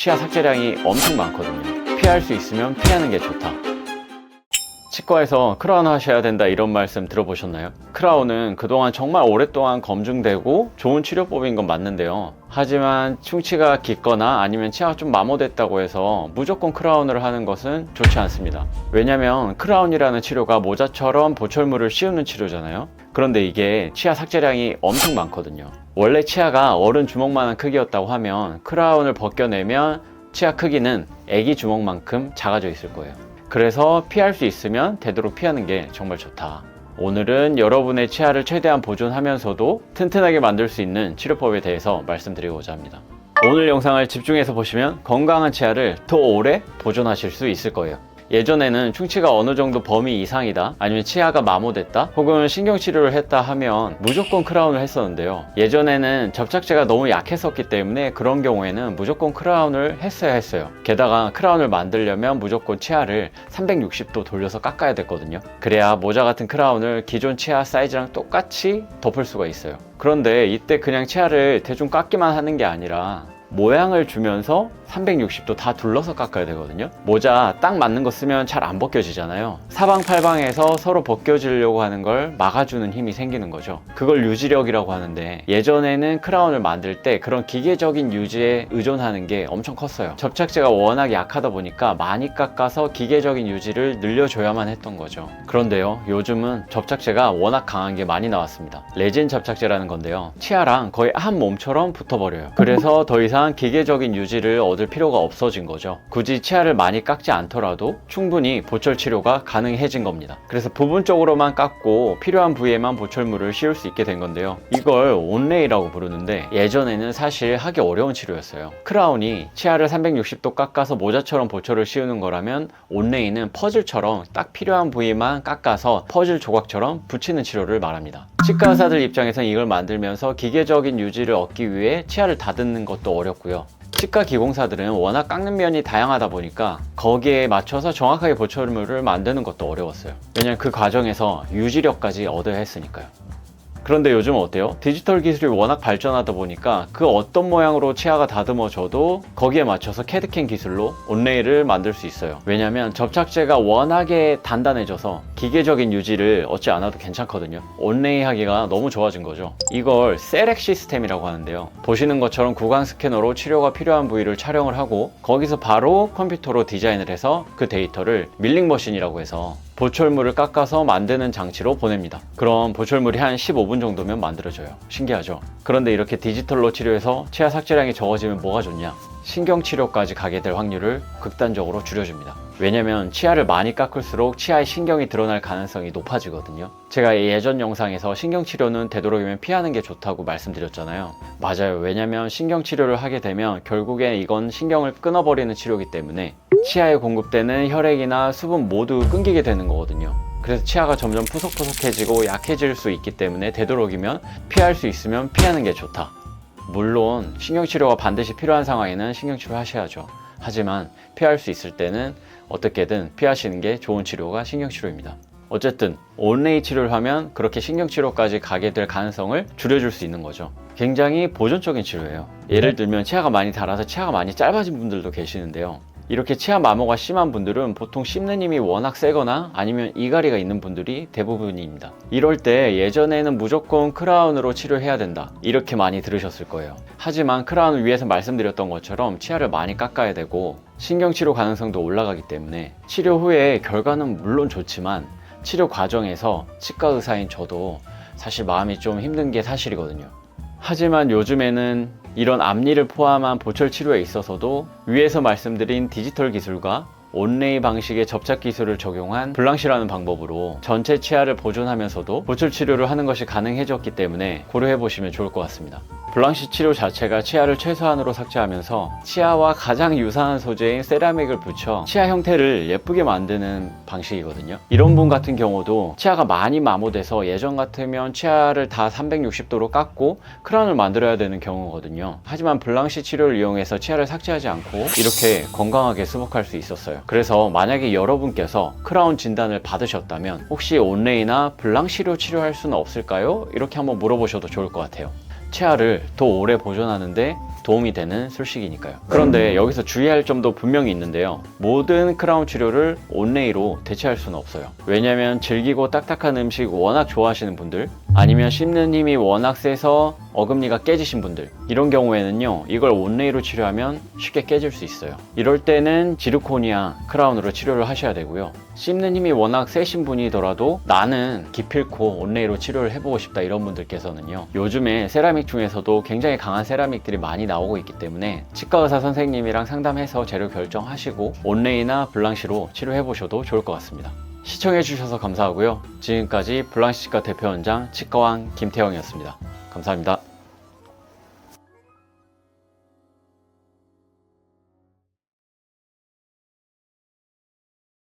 치아 삭제량이 엄청 많거든요. 피할 수 있으면 피하는 게 좋다. 치과에서 크라운 하셔야 된다 이런 말씀 들어보셨나요? 크라운은 그동안 정말 오랫동안 검증되고 좋은 치료법인 건 맞는데요. 하지만 충치가 깊거나 아니면 치아가 좀 마모됐다고 해서 무조건 크라운을 하는 것은 좋지 않습니다. 왜냐면 크라운이라는 치료가 모자처럼 보철물을 씌우는 치료잖아요. 그런데 이게 치아 삭제량이 엄청 많거든요. 원래 치아가 어른 주먹만한 크기였다고 하면 크라운을 벗겨내면 치아 크기는 애기 주먹만큼 작아져 있을 거예요. 그래서 피할 수 있으면 되도록 피하는 게 정말 좋다. 오늘은 여러분의 치아를 최대한 보존하면서도 튼튼하게 만들 수 있는 치료법에 대해서 말씀드리고자 합니다. 오늘 영상을 집중해서 보시면 건강한 치아를 더 오래 보존하실 수 있을 거예요. 예전에는 충치가 어느 정도 범위 이상이다, 아니면 치아가 마모됐다, 혹은 신경치료를 했다 하면 무조건 크라운을 했었는데요. 예전에는 접착제가 너무 약했었기 때문에 그런 경우에는 무조건 크라운을 했어야 했어요. 게다가 크라운을 만들려면 무조건 치아를 360도 돌려서 깎아야 됐거든요. 그래야 모자 같은 크라운을 기존 치아 사이즈랑 똑같이 덮을 수가 있어요. 그런데 이때 그냥 치아를 대충 깎기만 하는 게 아니라 모양을 주면서 360도 다 둘러서 깎아야 되거든요. 모자 딱 맞는 거 쓰면 잘 안 벗겨지잖아요. 사방팔방에서 서로 벗겨지려고 하는 걸 막아주는 힘이 생기는 거죠. 그걸 유지력이라고 하는데, 예전에는 크라운을 만들 때 그런 기계적인 유지에 의존하는 게 엄청 컸어요. 접착제가 워낙 약하다 보니까 많이 깎아서 기계적인 유지를 늘려줘야만 했던 거죠. 그런데요, 요즘은 접착제가 워낙 강한 게 많이 나왔습니다. 레진 접착제라는 건데요, 치아랑 거의 한 몸처럼 붙어버려요. 그래서 더 이상 기계적인 유지를 얻을 필요가 없어진 거죠. 굳이 치아를 많이 깎지 않더라도 충분히 보철 치료가 가능해진 겁니다. 그래서 부분적으로만 깎고 필요한 부위에만 보철물을 씌울 수 있게 된 건데요. 이걸 온레이라고 부르는데, 예전에는 사실 하기 어려운 치료였어요. 크라운이 치아를 360도 깎아서 모자처럼 보철을 씌우는 거라면, 온레이는 퍼즐처럼 딱 필요한 부위만 깎아서 퍼즐 조각처럼 붙이는 치료를 말합니다. 치과 의사들 입장에선 이걸 만들면서 기계적인 유지를 얻기 위해 치아를 다듬는 것도 어렵고요. 치과 기공사들은 워낙 깎는 면이 다양하다 보니까 거기에 맞춰서 정확하게 보철물을 만드는 것도 어려웠어요. 왜냐면 그 과정에서 유지력까지 얻어야 했으니까요. 그런데 요즘은 어때요? 디지털 기술이 워낙 발전하다 보니까 그 어떤 모양으로 치아가 다듬어져도 거기에 맞춰서 캐드캔 기술로 온레이를 만들 수 있어요. 왜냐면 접착제가 워낙에 단단해져서 기계적인 유지를 얻지 않아도 괜찮거든요. 온레이 하기가 너무 좋아진 거죠. 이걸 셀렉 시스템이라고 하는데요, 보시는 것처럼 구강 스캐너로 치료가 필요한 부위를 촬영을 하고 거기서 바로 컴퓨터로 디자인을 해서 그 데이터를 밀링 머신이라고 해서 보철물을 깎아서 만드는 장치로 보냅니다. 그럼 보철물이 한 15분 정도면 만들어져요. 신기하죠? 그런데 이렇게 디지털로 치료해서 치아 삭제량이 적어지면 뭐가 좋냐? 신경치료까지 가게 될 확률을 극단적으로 줄여줍니다. 왜냐면 치아를 많이 깎을수록 치아에 신경이 드러날 가능성이 높아지거든요. 제가 예전 영상에서 신경치료는 되도록이면 피하는 게 좋다고 말씀드렸잖아요. 맞아요. 왜냐면 신경치료를 하게 되면 결국엔 이건 신경을 끊어버리는 치료이기 때문에 치아에 공급되는 혈액이나 수분 모두 끊기게 되는 거거든요. 그래서 치아가 점점 푸석푸석해지고 약해질 수 있기 때문에 되도록이면 피할 수 있으면 피하는 게 좋다. 물론 신경치료가 반드시 필요한 상황에는 신경치료 하셔야죠. 하지만 피할 수 있을 때는 어떻게든 피하시는 게 좋은 치료가 신경치료입니다. 어쨌든 온레이 치료를 하면 그렇게 신경치료까지 가게 될 가능성을 줄여줄 수 있는 거죠. 굉장히 보존적인 치료예요. 예를 들면 치아가 많이 닳아서 치아가 많이 짧아진 분들도 계시는데요, 이렇게 치아 마모가 심한 분들은 보통 씹는 힘이 워낙 세거나 아니면 이갈이가 있는 분들이 대부분입니다. 이럴 때 예전에는 무조건 크라운으로 치료해야 된다 이렇게 많이 들으셨을 거예요. 하지만 크라운을 위해서 말씀드렸던 것처럼 치아를 많이 깎아야 되고 신경치료 가능성도 올라가기 때문에 치료 후에 결과는 물론 좋지만 치료 과정에서 치과 의사인 저도 사실 마음이 좀 힘든 게 사실이거든요. 하지만 요즘에는 이런 앞니를 포함한 보철 치료에 있어서도 위에서 말씀드린 디지털 기술과 온레이 방식의 접착 기술을 적용한 블랑시라는 방법으로 전체 치아를 보존하면서도 보철 치료를 하는 것이 가능해졌기 때문에 고려해 보시면 좋을 것 같습니다. 블랑시 치료 자체가 치아를 최소한으로 삭제하면서 치아와 가장 유사한 소재인 세라믹을 붙여 치아 형태를 예쁘게 만드는 방식이거든요. 이런 분 같은 경우도 치아가 많이 마모돼서 예전 같으면 치아를 다 360도로 깎고 크라운을 만들어야 되는 경우거든요. 하지만 블랑시 치료를 이용해서 치아를 삭제하지 않고 이렇게 건강하게 수복할 수 있었어요. 그래서 만약에 여러분께서 크라운 진단을 받으셨다면 혹시 온레이나 블랑시로 치료할 수는 없을까요? 이렇게 한번 물어보셔도 좋을 것 같아요. 치아를 더 오래 보존하는데 도움이 되는 술식이니까요. 그런데 여기서 주의할 점도 분명히 있는데요. 모든 크라운 치료를 온레이로 대체할 수는 없어요. 왜냐면 질기고 딱딱한 음식 워낙 좋아하시는 분들, 아니면 씹는 힘이 워낙 세서 어금니가 깨지신 분들, 이런 경우에는요, 이걸 온레이로 치료하면 쉽게 깨질 수 있어요. 이럴 때는 지르코니아 크라운으로 치료를 하셔야 되고요. 씹는 힘이 워낙 세신 분이더라도 나는 기필코 온레이로 치료를 해보고 싶다 이런 분들께서는요, 요즘에 세라믹 중에서도 굉장히 강한 세라믹들이 많이 나오고 있기 때문에 치과 의사 선생님이랑 상담해서 재료 결정하시고 온레이나 블랑시로 치료해 보셔도 좋을 것 같습니다. 시청해 주셔서 감사하고요. 지금까지 블랑시 치과 대표원장 치과왕 김태형이었습니다. 감사합니다.